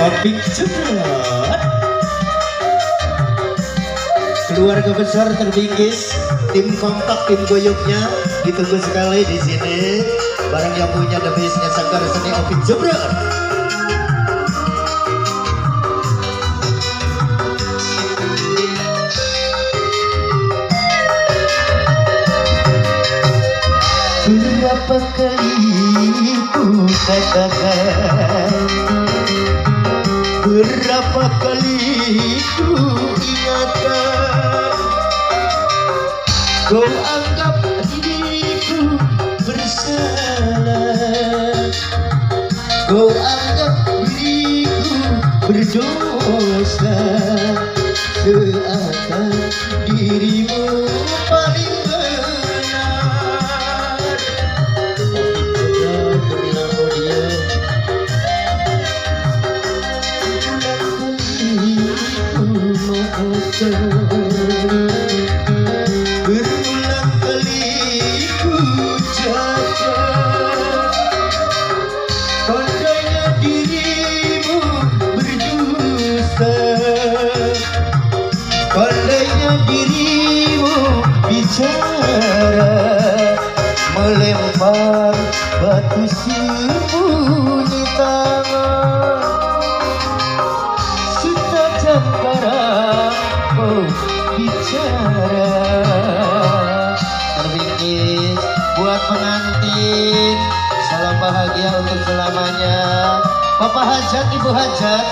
Opik Jepret. Keluarga besar terbingkis, tim kompak, tim goyoknya ditunggu sekali di sini. Barang yang punya the best-nya Sanggar Seni Opik Jepret. Berapa kali ku katakan, berapa kali ku ingatkan, kau anggap diriku bersalah, kau anggap diriku berdosa, seakan dirimu paling berulang kali ku cacat, pandainya dirimu berdusta, pandainya dirimu bicara, melempar batu sembunyi tangan, setajam parang kau bicara. Terbingkis buat pengantin, salam bahagia untuk selamanya. Bapak hajat, ibu hajat,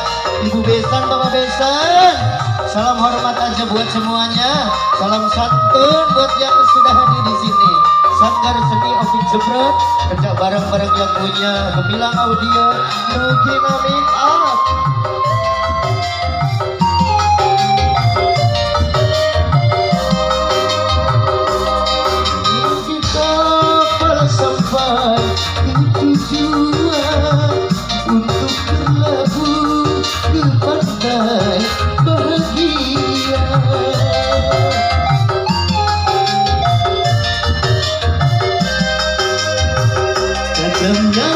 ibu besan, bapak besan, salam hormat aja buat semuanya. Salam santun buat yang sudah hadir di sini. Sanggar Seni Opik Jepret, kerja bareng-bareng yang punya Gemilang Audio, Nugina Make Up. Sampai tujuan untuk berlabuh ke pantai bahagia. Tajamnya